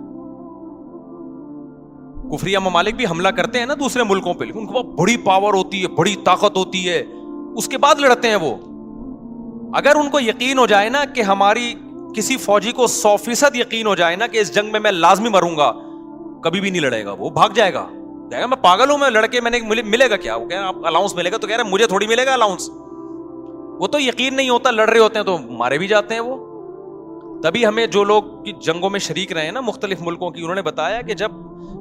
C: کفریہ ممالک بھی حملہ کرتے ہیں نا دوسرے ملکوں پہ، لیکن ان کے پاس بڑی پاور ہوتی ہے، بڑی طاقت ہوتی ہے، اس کے بعد لڑتے ہیں وہ۔ اگر ان کو یقین ہو جائے نا کہ ہماری کسی فوجی کو 100% یقین ہو جائے نا کہ اس جنگ میں میں لازمی مروں گا، کبھی بھی نہیں لڑے گا، وہ بھاگ جائے گا، کہے گا میں پاگل ہوں، میں لڑکے میں نے ملے گا کیا؟ وہ کہہ رہے ہیں آپ الاؤنس ملے گا، تو کہہ رہے ہیں مجھے تھوڑی ملے گا الاؤنس۔ وہ تو یقین نہیں ہوتا، لڑ رہے ہوتے ہیں تو مارے بھی جاتے ہیں وہ۔ تبھی ہمیں جو لوگ کی جنگوں میں شریک رہے ہیں نا مختلف ملکوں کی، انہوں نے بتایا کہ جب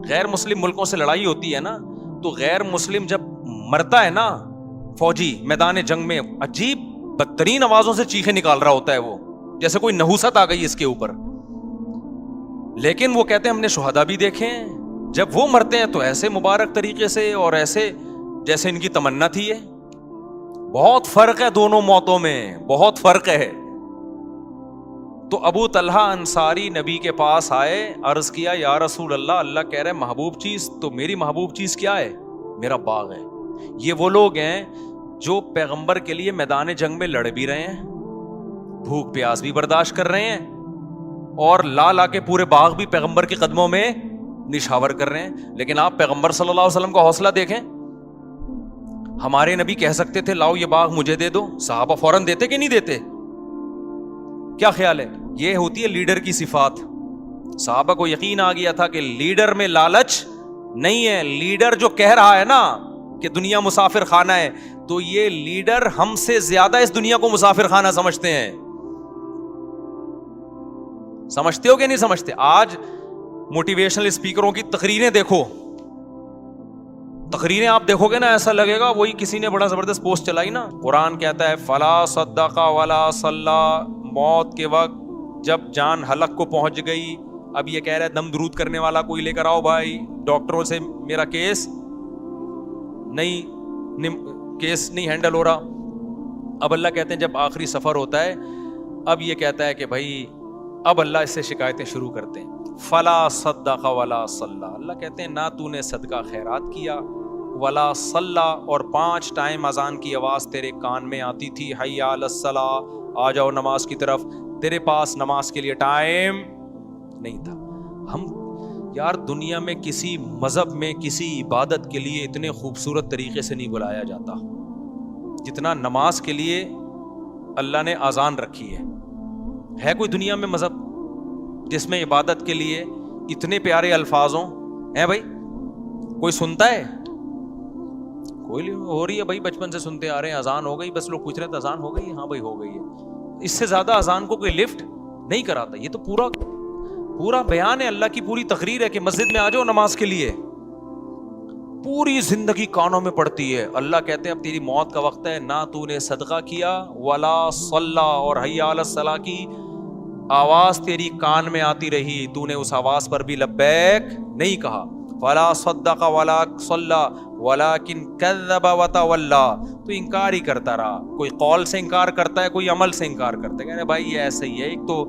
C: غیر مسلم ملکوں سے لڑائی ہوتی ہے نا تو غیر مسلم جب مرتا ہے نا فوجی میدان جنگ میں، عجیب بدترین آوازوں سے چیخیں نکال رہا ہوتا ہے وہ، جیسے کوئی نحوست آ گئی اس کے اوپر، لیکن وہ کہتے ہیں ہم نے شہداء بھی دیکھے ہیں، جب وہ مرتے ہیں تو ایسے مبارک طریقے سے اور ایسے جیسے ان کی تمنا تھی ہے۔ بہت فرق ہے دونوں موتوں میں، بہت فرق ہے۔ تو ابو طلحہ انصاری نبی کے پاس آئے، عرض کیا یا رسول اللہ، اللہ کہہ رہے محبوب چیز، تو میری محبوب چیز کیا ہے؟ میرا باغ ہے۔ یہ وہ لوگ ہیں جو پیغمبر کے لیے میدان جنگ میں لڑ بھی رہے ہیں، بھوک پیاس بھی برداشت کر رہے ہیں، اور لا کے پورے باغ بھی پیغمبر کے قدموں میں نشاور کر رہے ہیں۔ لیکن آپ پیغمبر صلی اللہ علیہ وسلم کا حوصلہ دیکھیں، ہمارے نبی کہہ سکتے تھے لاؤ یہ باغ مجھے دے دو، صحابہ فوراً دیتے کہ نہیں دیتے؟ کیا خیال ہے؟ یہ ہوتی ہے لیڈر کی صفات۔ صحابہ کو یقین آ گیا تھا کہ لیڈر میں لالچ نہیں ہے، لیڈر جو کہہ رہا ہے نا کہ دنیا مسافر خانہ ہے، تو یہ لیڈر ہم سے زیادہ اس دنیا کو مسافر خانہ سمجھتے ہیں۔ سمجھتے ہو کہ نہیں سمجھتے؟ آج موٹیویشنل اسپیکروں کی تقریریں دیکھو، تقریریں آپ دیکھو گے نا، ایسا لگے گا وہی کسی نے بڑا زبردست پوسٹ چلائی نا. قرآن کہتا ہے فلا صدق ولا صلی، موت کے وقت جب جان حلق کو پہنچ گئی، اب یہ کہہ رہا ہے دم درود کرنے والا کوئی لے کر آؤ بھائی، ڈاکٹروں سے میرا کیس نہیں ہینڈل ہو رہا. اب اللہ کہتے ہیں جب آخری سفر ہوتا ہے، اب یہ کہتا ہے کہ بھائی اب اللہ اس سے شکایتیں شروع کرتے ہیں. فلا صدق ولا صلی، اللہ کہتے ہیں نہ تو نے صدقہ خیرات کیا، ولا صلی، اور 5 ٹائم اذان کی آواز تیرے کان میں آتی تھی، حی علی الصلاۃ، آ جاؤ نماز کی طرف، تیرے پاس نماز کے لیے ٹائم نہیں تھا. ہم یار دنیا میں کسی مذہب میں کسی عبادت کے لیے اتنے خوبصورت طریقے سے نہیں بلایا جاتا جتنا نماز کے لیے اللہ نے اذان رکھی ہے. ہے کوئی دنیا میں مذہب جس میں عبادت کے لیے اتنے پیارے الفاظوں ہیں؟ بھائی کوئی سنتا ہے؟ کوئی ہو رہی ہے بھائی، بچپن سے سنتے آ رہے ہیں، اذان ہو گئی، بس لوگ پوچھ رہے ہیں اذان ہو گئی؟ ہاں بھائی ہو گئی ہے. اس سے زیادہ اذان کو کوئی لفٹ نہیں کراتا. یہ تو پورا بیان ہے، اللہ کی پوری تقریر ہے کہ مسجد میں آ جاؤ نماز کے لیے. پوری زندگی کانوں میں پڑتی ہے. اللہ کہتے ہیں اب تیری موت کا وقت ہے، نہ تو نے صدقہ کیا، ولا صلی، اور حی علی الصلاۃ کی آواز تیری کان میں آتی رہی، تو نے اس آواز پر بھی لبیک نہیں کہا. فلا صدق ولا صلی ولکن کذب وتولی، تو انکار ہی کرتا رہا. کوئی قول سے انکار کرتا ہے، کوئی عمل سے انکار کرتا ہے. کہہ رہے بھائی یہ ایسا ہی ہے. ایک تو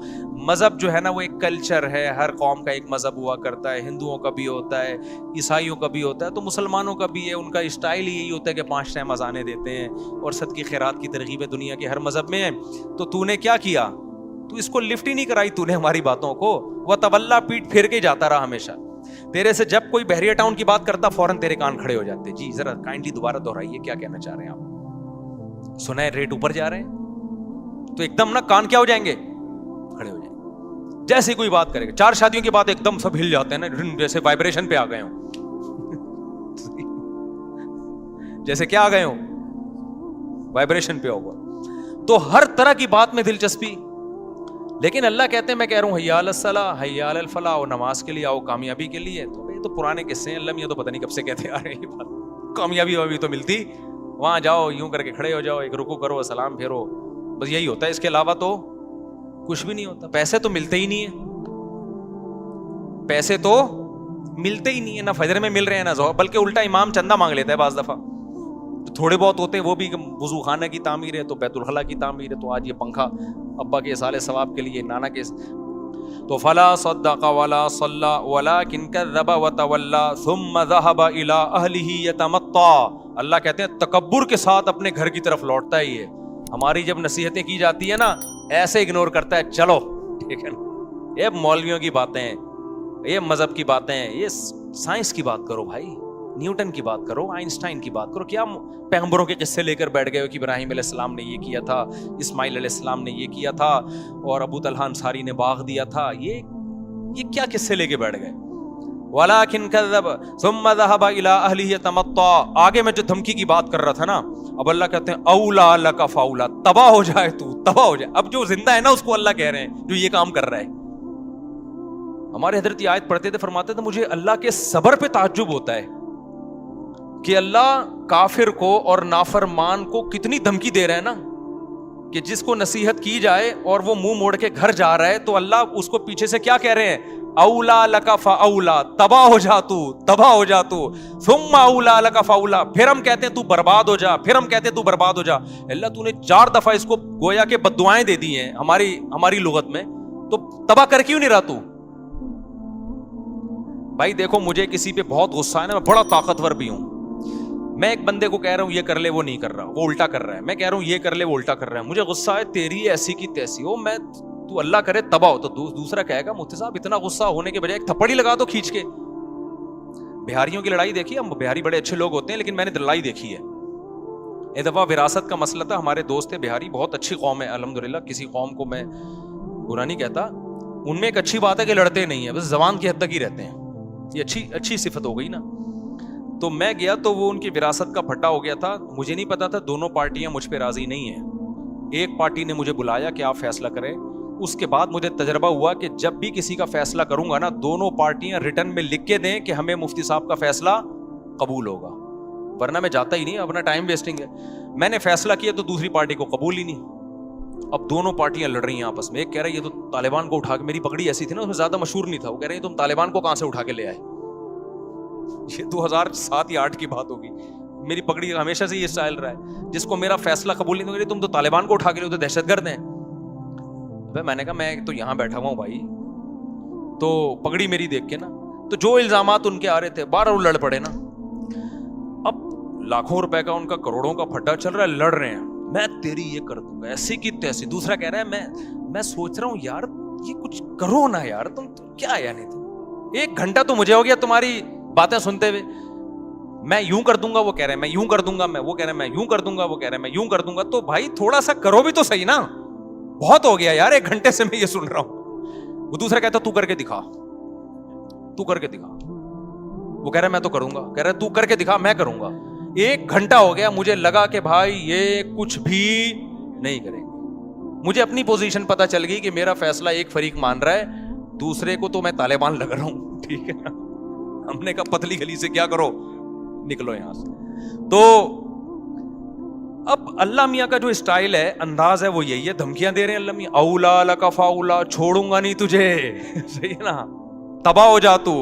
C: مذہب جو ہے نا وہ ایک کلچر ہے، ہر قوم کا ایک مذہب ہوا کرتا ہے. ہندوؤں کا بھی ہوتا ہے، عیسائیوں کا بھی ہوتا ہے، تو مسلمانوں کا بھی ہے. ان کا اسٹائل ہی یہی ہوتا ہے کہ 5 ٹائم اذانیں دیتے ہیں اور صدقے خیرات کی ترغیب دنیا کے ہر مذہب میں ہے. تو نے کیا کیا؟ تو اس کو لفٹ ہی نہیں کرائی تو نے ہماری باتوں کو. وہ تولا، پیٹ پھیر کے جاتا رہا ہمیشہ. تیرے سے جب کوئی بحریہ ٹاؤن کی بات کرتا فوراً تیرے کان کھڑے ہو جاتے. جی ذرا کائنڈلی دوبارہ دہرائیے، کیا کہنا چاہ رہے ہیں آپ؟ سنا ہے ریٹ اوپر جا رہے ہیں تو ایک دم نا کان کیا ہو جائیں گے؟ کھڑے ہو جائیں گے. جیسے کوئی بات کرے گا، 4 شادیوں کی بات، ایک دم سب ہل جاتے ہیں نا، جیسے وائبریشن پہ آ گئے ہوں. جیسے کیا آ گئے ہوں؟ وائبریشن پہ ہوگا. تو ہر طرح کی بات میں دلچسپی. لیکن اللہ کہتے ہیں میں کہہ رہا ہوں حی علی الصلاۃ، حی علی الفلاح، اور نماز کے لیے آؤ، کامیابی کے لیے. تو یہ تو پرانے قصے ہیں، اللہ میاں تو پتہ نہیں کب سے کہتے آ رہے ہیں یہ بات. کامیابی ابھی تو ملتی، وہاں جاؤ یوں کر کے کھڑے ہو جاؤ، ایک رکوع کرو، سلام پھیرو، بس یہی ہوتا ہے. اس کے علاوہ تو کچھ بھی نہیں ہوتا. پیسے تو ملتے ہی نہیں ہیں، پیسے تو ملتے ہی نہیں ہیں، نہ فجر میں مل رہے ہیں نہ ظہر، بلکہ الٹا امام چندہ مانگ لیتا ہے بعض دفعہ. تھوڑے بہت ہوتے ہیں وہ بھی، وضو خانہ کی تعمیر ہے تو بیت الخلاء کی تعمیر ہے، تو آج یہ پنکھا ابا کے اصال ثواب کے لیے، نانا کے. تو فلا صدق ولا صلی ولکن کذب وتولی ثم ذهب الى اهله يتمطى. اللہ کہتے ہیں تکبر کے ساتھ اپنے گھر کی طرف لوٹتا ہے. یہ ہماری جب نصیحتیں کی جاتی ہیں نا، ایسے اگنور کرتا ہے، چلو ٹھیک ہے نا، یہ مولویوں کی باتیں ہیں، یہ مذہب کی باتیں ہیں، یہ سائنس کی بات کرو بھائی، نیوٹن کی بات کرو، آئنسٹائن کی بات کرو. کیا پیغمبروں کے قصے لے کر بیٹھ گئے ہو کہ ابراہیم علیہ السلام نے یہ کیا تھا، اسماعیل علیہ السلام نے یہ کیا تھا، اور ابو طلحہ انصاری نے باغ دیا تھا. یہ کیا قصے لے کے بیٹھ گئے؟ وَلَٰكِن كَذَّبَ ثُمَّ ذَهَبَ إِلَىٰ أَهْلِهِ يَتَمَطَّىٰ. آگے میں جو دھمکی کی بات کر رہا تھا نا، اب اللہ کہتے ہیں اولا لک فاولا، تباہ ہو جائے تو، تباہ ہو جائے. اب جو زندہ ہے نا اس کو اللہ کہہ رہے ہیں جو یہ کام کر رہا ہے. ہمارے حضرت یہ آیت پڑھتے تھے، فرماتے تھے مجھے اللہ کے صبر پہ تعجب ہوتا ہے کہ اللہ کافر کو اور نافرمان کو کتنی دھمکی دے رہے ہیں نا، کہ جس کو نصیحت کی جائے اور وہ منہ موڑ کے گھر جا رہا ہے تو اللہ اس کو پیچھے سے کیا کہہ رہے ہیں؟ اولا لک فاولا، تباہ ہو جا تو، تباہ ہو جا تو. ثم اولا لک فاولا، پھر ہم کہتے ہیں تو برباد ہو جا، پھر ہم کہتے ہیں تو برباد ہو جا. اللہ تو نے 4 دفعہ اس کو گویا کہ بد دعائیں دے دی ہیں ہماری لغت میں، تو تباہ کر کیوں نہیں رہا تو؟ بھائی دیکھو مجھے کسی پہ بہت غصہ ہے نا، میں بڑا طاقتور بھی ہوں، میں ایک بندے کو کہہ رہا ہوں یہ کر لے، وہ نہیں کر رہا، وہ الٹا کر رہا ہے. میں کہہ رہا ہوں یہ کر لے، وہ الٹا کر رہا ہے. مجھے غصہ ہے، تیری ایسی کی تیسی ہو، تو اللہ کرے تباہ ہو. تو دوسرا کہے گا مفتی صاحب اتنا غصہ ہونے کے بجائے ایک تھپڑ ہی لگا دو کھینچ کے. بہاریوں کی لڑائی دیکھی، ہم بہاری بڑے اچھے لوگ ہوتے ہیں لیکن میں نے لڑائی دیکھی ہے. ایک دفعہ وراثت کا مسئلہ تھا، ہمارے دوست تھے بہاری، بہت اچھی قوم ہے الحمدللہ، کسی قوم کو میں برا نہیں کہتا. ان میں ایک اچھی بات ہے کہ لڑتے نہیں ہیں، بس زبان کی حد تک ہی رہتے ہیں. یہ اچھی صفت ہو گئی نا. تو میں گیا تو وہ ان کی وراثت کا پھٹا ہو گیا تھا. مجھے نہیں پتا تھا دونوں پارٹیاں مجھ پہ راضی نہیں ہیں. ایک پارٹی نے مجھے بلایا کہ آپ فیصلہ کریں اس کے بعد مجھے تجربہ ہوا کہ جب بھی کسی کا فیصلہ کروں گا نا, دونوں پارٹیاں ریٹرن میں لکھ کے دیں کہ ہمیں مفتی صاحب کا فیصلہ قبول ہوگا, ورنہ میں جاتا ہی نہیں, اپنا ٹائم ویسٹنگ ہے. میں نے فیصلہ کیا تو دوسری پارٹی کو قبول ہی نہیں. اب دونوں پارٹیاں لڑ رہی ہیں آپس میں. ایک کہہ رہا ہے یہ تو طالبان کو اٹھا کے, میری پگڑی ایسی تھی نا اس میں زیادہ مشہور نہیں تھا, وہ کہہ رہے ہیں تم طالبان کو کہاں سے اٹھا کے لے آئے. یہ 2007 یا 8 کی بات ہوگی. میری پگڑی ہمیشہ سے یہ اسٹائل رہا ہے, جس کو میرا فیصلہ قبول نہیں, تم تو طالبان کو اٹھا کے لے, تو دہشت گرد ہیں. میں نے کہا میں تو یہاں بیٹھا ہوا ہوں بھائی, تو پگڑی میری دیکھ کے نا, تو جو الزامات ان کے آ رہے تھے بارہ لڑ پڑے نا. اب لاکھوں روپے کا ان کا کروڑوں کا پھڈا چل رہا ہے, لڑ رہے ہیں, میں تیری یہ کر دوں گا ایسی کی تیسی. دوسرا کہہ رہا ہے میں سوچ رہا ہوں یار یہ کچھ کرو نا یار, تم کیا یعنی تم 1 گھنٹہ تو مجھے ہو گیا تمہاری باتیں سنتے ہوئے. میں یوں کر دوں گا, وہ کہہ رہے ہیں میں یوں کر دوں گا, وہ کہہ رہے ہیں میں یوں کر دوں گا, وہ کہہ رہے ہیں میں یوں کر دوں گا. تو بھائی تھوڑا سا کرو بھی تو صحیح نا, بہت ہو گیا یار 1 گھنٹے سے میں یہ سن رہا ہوں. وہ دوسرا کہتا تو کر کے دکھا, تو کر کے دکھا. وہ کہہ رہا ہے میں تو کروں گا, کہہ رہا ہے تو کر کے دکھا, میں کروں گا. 1 گھنٹہ ہو گیا, مجھے لگا کہ بھائی یہ کچھ بھی نہیں کریں گے. مجھے اپنی پوزیشن پتا چل گئی کہ میرا فیصلہ ایک فریق مان رہا ہے, دوسرے کو تو میں طالبان لگ رہا ہوں. ٹھیک ہے نا, ہم نے کہا پتلی گلی سے کیا کرو, نکلو یہاں سے. تو اب اللہ میاں کا جو اسٹائل ہے, انداز ہے, وہ یہی ہے, دھمکیاں دے رہے ہیں اللہ میاں, اولا لک فاولا, چھوڑوں گا نہیں تجھے. صحیح ہے نا, تباہ ہو جا تو,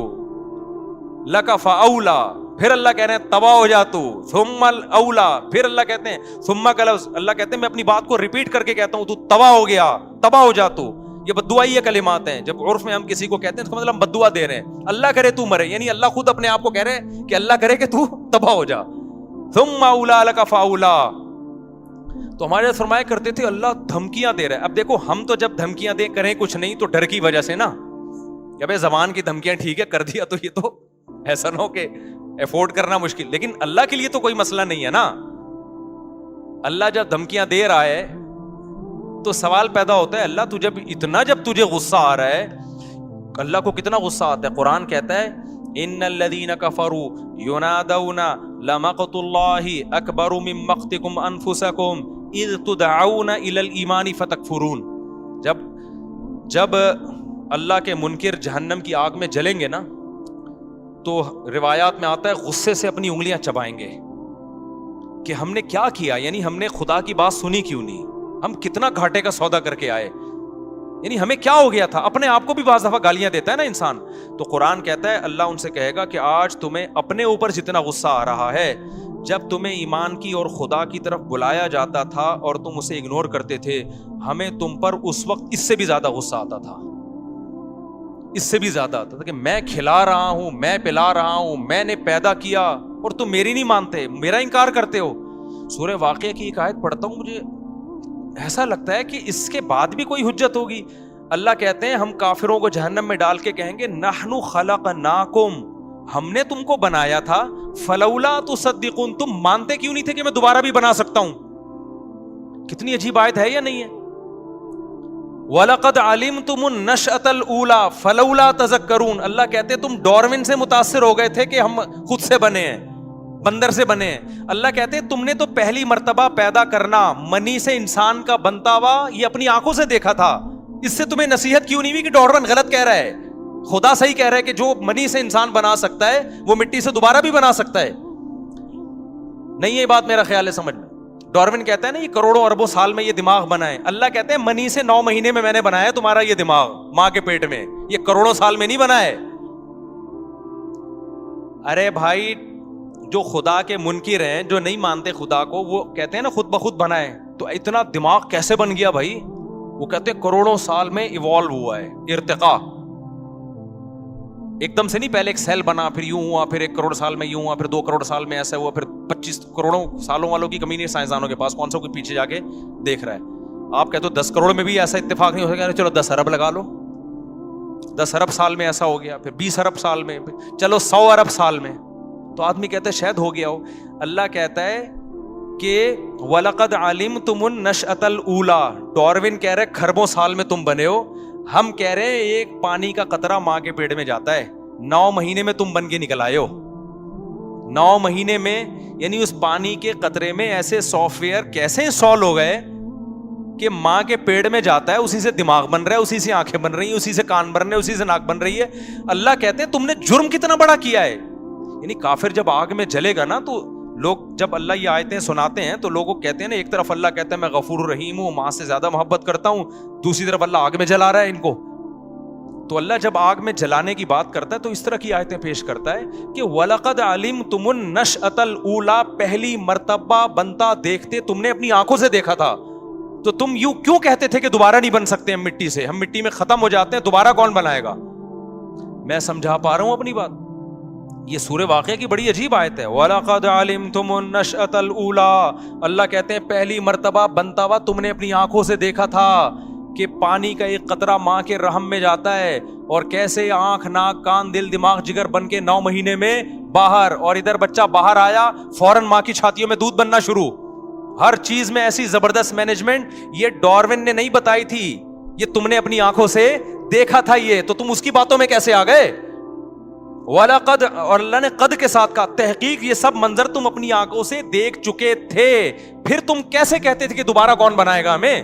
C: لک فاولا, پھر اللہ کہہ رہے ہیں تباہ ہو جا تو, ثم الاولا, پھر اللہ کہتے ہیں ثم کا لفظ, اللہ کہتے ہیں میں اپنی بات کو ریپیٹ کر کے کہتا ہوں, تو تباہ ہو گیا, تباہ ہو جا تو. یہ بددعائی یہ کلمات ہیں. جب عرف میں ہم کسی کو کہتے ہیں اس کا مطلب ہم بددعا دے رہے ہیں. اللہ کرے تو مرے, یعنی اللہ خود اپنے آپ کو کہہ رہے ہیں کہ اللہ کرے کہ تو تباہ ہو جا. ثم اولا لک فاولا. تو ہمارے فرمایا کرتے تھے اللہ دھمکیاں دے رہا ہے. اب دیکھو ہم تو جب دھمکیاں دے کریں کچھ نہیں تو ڈر کی وجہ سے نا, کہ بھائی زبان کی دھمکیاں ٹھیک ہے کر دیا, تو یہ تو ایسا نہ ہو کہ افورڈ کرنا مشکل. لیکن اللہ کے لیے تو کوئی مسئلہ نہیں ہے نا. اللہ جب دھمکیاں دے رہا ہے تو سوال پیدا ہوتا ہے, اللہ تجھے اتنا, جب تجھے غصہ آ رہا ہے, اللہ کو کتنا غصہ آتا ہے. قرآن کہتا ہے ان الذین کفروا ینادون لمقت اللہ اکبر من مقتکم انفسکم اذ تدعون الی الایمان فتکفرون. جب اللہ کے منکر جہنم کی آگ میں جلیں گے نا, تو روایات میں آتا ہے غصے سے اپنی انگلیاں چبائیں گے کہ ہم نے کیا کیا, یعنی ہم نے خدا کی بات سنی کیوں نہیں, ہم کتنا گھاٹے کا سودا کر کے آئے, یعنی ہمیں کیا ہو گیا تھا. اپنے آپ کو بھی بعض دفعہ گالیاں دیتا ہے نا انسان. تو قرآن کہتا ہے اللہ ان سے کہے گا کہ آج تمہیں اپنے اوپر جتنا غصہ آ رہا ہے, جب تمہیں ایمان کی اور خدا کی طرف بلایا جاتا تھا اور تم اسے اگنور کرتے تھے, ہمیں تم پر اس وقت اس سے بھی زیادہ غصہ آتا تھا, اس سے بھی زیادہ آتا تھا کہ میں کھلا رہا ہوں, میں پلا رہا ہوں, میں نے پیدا کیا اور تم میری نہیں مانتے, میرا انکار کرتے ہو. سورہ واقعہ کی ایک آیت پڑھتا ہوں, مجھے ایسا لگتا ہے کہ اس کے بعد بھی کوئی حجت ہوگی. اللہ کہتے ہیں ہم کافروں کو جہنم میں ڈال کے کہیں گے نحن خلقناکم, ہم نے تم کو بنایا تھا, فلولا تصدقون, تم مانتے کیوں نہیں تھے کہ میں دوبارہ بھی بنا سکتا ہوں. کتنی عجیب آیت ہے یا نہیں ہے. وَلَقَدْ عَلِمْتُمُ النَّشْأَةَ الْأُولَى فَلَوْلَا تَذَكَّرُونَ. اللہ کہتے ہیں تم ڈارون سے متاثر ہو گئے تھے کہ ہم خود سے بنے ہیں, بندر سے بنے ہیں. اللہ کہتے ہیں تم نے تو پہلی مرتبہ پیدا کرنا منی سے انسان کا بنتا ہوا یہ اپنی آنکھوں سے دیکھا تھا, اس سے تمہیں نصیحت کیوں نہیں ہوئی کہ ڈارون غلط کہہ رہا ہے, خدا صحیح کہہ رہا ہے کہ جو منی سے انسان بنا سکتا ہے وہ مٹی سے دوبارہ بھی بنا سکتا ہے. نہیں یہ بات میرا خیال ہے سمجھ میں. ڈارون کہتا ہے نا یہ کروڑوں اربوں سال میں یہ دماغ بنا ہے, اللہ کہتے ہیں منی سے 9 مہینے میں نے بنایا تمہارا یہ دماغ ماں کے پیٹ میں, یہ کروڑوں سال میں نہیں بنا ہے. ارے بھائی جو خدا کے منکر ہیں, جو نہیں مانتے خدا کو, وہ کہتے ہیں نا خود بخود بنا ہے, تو اتنا دماغ کیسے بن گیا بھائی. وہ کہتے ہیں کروڑوں سال میں ایوالو ہوا ہے, ارتقا, ایک دم سے نہیں. پہلے ایک سیل بنا, پھر یوں ہوا, پھر 1 کروڑ سال میں یوں ہوا, پھر 2 کروڑ سال میں ایسا ہوا, پھر 25 کروڑوں سالوں والوں کی کمی نہیں سائنسدانوں کے پاس, کون سا کوئی پیچھے جا کے دیکھ رہا ہے. آپ کہتے ہو 10 کروڑ میں بھی ایسا اتفاق نہیں ہو سکتا, چلو 10 ارب لگا لو, 10 ارب سال میں ایسا ہو گیا, پھر 20 ارب سال میں, چلو 100 ارب سال میں, تو آدمی کہتا ہے شاید ہو گیا ہو. اللہ کہتا ہے کہ وَلَقَدْ عَلِمْتُمُ النَّشْأَةَ الْأُولَى, ڈارون کہہ رہے کھربوں سال میں تم بنے ہو, ہم کہہ رہے ہیں ایک پانی کا قطرہ ماں کے پیٹ میں جاتا ہے, 9 مہینے میں تم بن کے نکل آئے ہو. 9 مہینے میں, یعنی اس پانی کے قطرے میں ایسے سافٹ ویئر کیسے انسٹال ہو گئے کہ ماں کے پیڑ میں جاتا ہے, اسی سے دماغ بن رہا ہے, اسی سے آنکھیں بن رہی ہیں, اسی سے کان بن رہے ہیں, اسی سے ناک بن رہی ہے. اللہ کہتے ہیں تم نے جرم کتنا بڑا کیا ہے. یعنی کافر جب آگ میں جلے گا نا, تو لوگ جب اللہ یہ آیتیں سناتے ہیں تو لوگوں کہتے ہیں نا, ایک طرف اللہ کہتا ہے میں غفور رحیم ہوں, ماں سے زیادہ محبت کرتا ہوں, دوسری طرف اللہ آگ میں جلا رہا ہے ان کو. تو اللہ جب آگ میں جلانے کی بات کرتا ہے تو اس طرح کی آیتیں پیش کرتا ہے کہ وَلَقَدْ عَلِمْتُمُ النَّشْأَةَ الْأُولَىٰ, پہلی مرتبہ بنتا دیکھتے تم نے اپنی آنکھوں سے دیکھا تھا, تو تم یوں کیوں کہتے تھے کہ دوبارہ نہیں بن سکتے ہم مٹی سے, ہم مٹی میں ختم ہو جاتے ہیں, دوبارہ کون بنائے گا. میں سمجھا پا رہا ہوں اپنی بات. یہ سورہ واقعہ کی بڑی عجیب آیت ہے. وَلَقَدْ عَلِمْتُمُ النَّشْأَةَ الْأُولَىٰ, اللہ کہتے ہیں پہلی مرتبہ بنتا ہوا تم نے اپنی آنکھوں سے دیکھا تھا کہ پانی کا ایک قطرہ ماں کے رحم میں جاتا ہے, اور کیسے آنکھ ناک کان دل دماغ جگر بن کے 9 مہینے میں باہر, اور ادھر بچہ باہر آیا فوراً ماں کی چھاتیوں میں دودھ بننا شروع. ہر چیز میں ایسی زبردست مینجمنٹ, یہ ڈاروین نے نہیں بتائی تھی, یہ تم نے اپنی آنکھوں سے دیکھا تھا. یہ تو تم اس کی باتوں میں کیسے آ گئے. وَلَقَدْ, اور اللہ نے قد کے ساتھ کہا, تحقیق یہ سب منظر تم اپنی آنکھوں سے دیکھ چکے تھے, پھر تم کیسے کہتے تھے کہ دوبارہ کون بنائے گا ہمیں.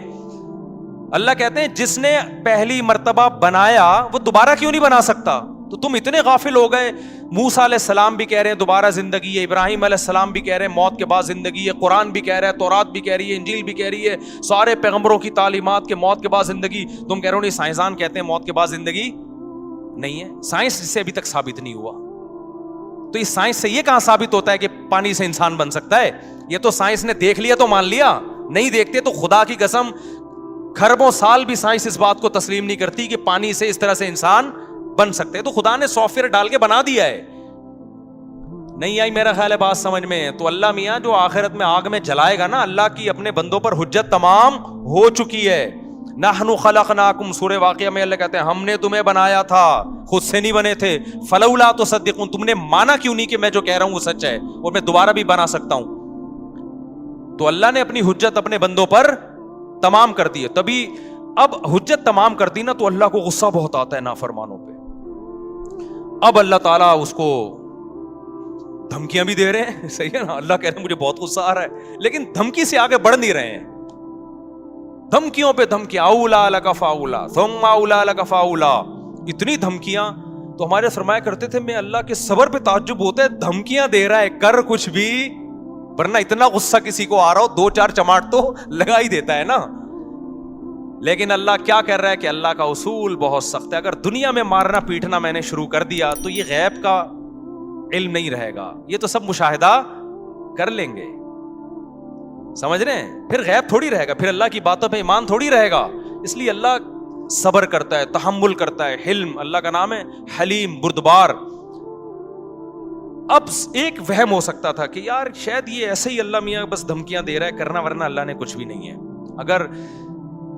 C: اللہ کہتے ہیں جس نے پہلی مرتبہ بنایا وہ دوبارہ کیوں نہیں بنا سکتا. تو تم اتنے غافل ہو گئے. موسیٰ علیہ السلام بھی کہہ رہے ہیں دوبارہ زندگی ہے, ابراہیم علیہ السلام بھی کہہ رہے ہیں موت کے بعد زندگی ہے, قرآن بھی کہہ رہا ہے, تورات بھی کہہ رہی ہے, انجیل بھی کہہ رہی ہے, سارے پیغمبروں کی تعلیمات کے موت کے بعد زندگی. تم کہہ رہے ہو نہیں, سائنسدان کہتے ہیں موت کے بعد زندگی نہیں ہے. سائنس سے ابھی تک ثابت نہیں ہوا. تو اس سائنس سے یہ کہاں ثابت ہوتا ہے کہ پانی سے انسان بن سکتا ہے. یہ تو سائنس نے دیکھ لیا تو مان لیا, نہیں دیکھتے تو خدا کی قسم کھربوں سال بھی سائنس اس بات کو تسلیم نہیں کرتی کہ پانی سے اس طرح سے انسان بن سکتے ہیں. تو خدا نے سافٹ ویئر ڈال کے بنا دیا ہے. نہیں آئی میرا خیال ہے بات سمجھ میں. تو اللہ میاں جو آخرت میں آگ میں جلائے گا نا, اللہ کی اپنے بندوں پر حجت تمام ہو چکی ہے. نحن خلقناکم, سورہ واقعہ میں اللہ کہتے ہیں ہم نے تمہیں بنایا تھا, خود سے نہیں بنے تھے. فلولا تصدقون, تم نے مانا کیوں نہیں کہ میں جو کہہ رہا ہوں وہ سچ ہے اور میں دوبارہ بھی بنا سکتا ہوں. تو اللہ نے اپنی حجت اپنے بندوں پر تمام کر دی ہے. تبھی اب حجت تمام کر دی نا تو اللہ کو غصہ بہت آتا ہے نافرمانوں پہ. اب اللہ تعالیٰ اس کو دھمکیاں بھی دے رہے ہیں, صحیح ہے نا. اللہ کہہ رہے ہیں مجھے بہت غصہ آ رہا ہے, لیکن دھمکی سے آگے بڑھ نہیں رہے ہیں. دھمکیوں پہ دھمکیاں, اولا لک فاولا ثم اولا لک فاولا, اتنی دھمکیاں. تو ہمارے فرمایا کرتے تھے میں اللہ کے صبر پہ تعجب ہوتا ہے, دھمکیاں دے رہا ہے کر کچھ بھی, ورنہ اتنا غصہ کسی کو آ رہا ہو 2-4 چماٹ تو لگا ہی دیتا ہے نا. لیکن اللہ کیا کر رہا ہے کہ اللہ کا اصول بہت سخت ہے. اگر دنیا میں مارنا پیٹنا میں نے شروع کر دیا تو یہ غیب کا علم نہیں رہے گا, یہ تو سب مشاہدہ کر لیں گے, سمجھ رہے ہیں. پھر غیب تھوڑی رہے گا, پھر اللہ کی باتوں پہ ایمان تھوڑی رہے گا. اس لیے اللہ صبر کرتا ہے, تحمل کرتا ہے. حلم اللہ کا نام ہے, حلیم, بردبار. اب ایک وہم ہو سکتا تھا کہ یار شاید یہ ایسے ہی اللہ میاں بس دھمکیاں دے رہا ہے, کرنا ورنہ اللہ نے کچھ بھی نہیں ہے. اگر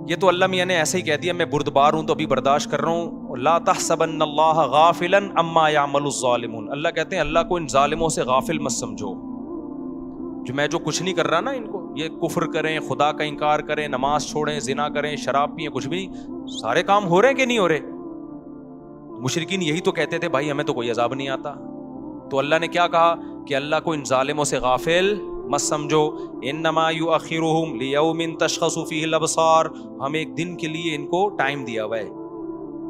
C: یہ تو اللہ میاں نے ایسے ہی کہہ دیا میں بردبار ہوں تو ابھی برداشت کر رہا ہوں. لا تحسبن اللہ غافلا عما يعمل الظالمون, اللہ کہتے ہیں اللہ کو ان ظالموں سے غافل مت سمجھو. جو میں جو کچھ نہیں کر رہا نا ان کو, یہ کفر کریں, خدا کا انکار کریں, نماز چھوڑیں, زنا کریں, شراب پئیں, کچھ بھی نہیں, سارے کام ہو رہے ہیں کہ نہیں ہو رہے. مشرکین یہی تو کہتے تھے بھائی ہمیں تو کوئی عذاب نہیں آتا. تو اللہ نے کیا کہا کہ اللہ کو ان ظالموں سے غافل مت سمجھو. انما یؤخرهم لیوم تشخص فیہ الابصار, ہم ایک دن کے لیے ان کو ٹائم دیا ہوا ہے.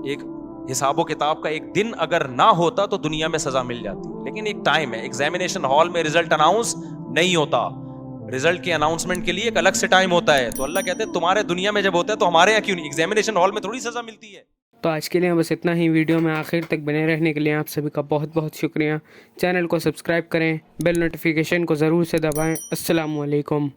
C: ایک حساب و کتاب کا ایک دن اگر نہ ہوتا تو دنیا میں سزا مل جاتی, لیکن ایک ٹائم ہے. ایگزامینیشن ہال میں رزلٹ اناؤنس نہیں ہوتا, رزلٹ کی اناؤنسمنٹ کے لیے ایک الگ سے ٹائم ہوتا ہے. تو اللہ کہتے ہیں تمہارے دنیا میں جب ہوتا ہے تو ہمارے یہاں کیوں نہیں, ایگزامینیشن ہال میں تھوڑی سزا ملتی ہے.
A: تو آج کے لیے بس اتنا ہی. ویڈیو میں آخر تک بنے رہنے کے لیے آپ سبھی کا بہت بہت شکریہ. چینل کو سبسکرائب کریں, بیل نوٹیفیکیشن کو ضرور سے دبائیں. السلام علیکم.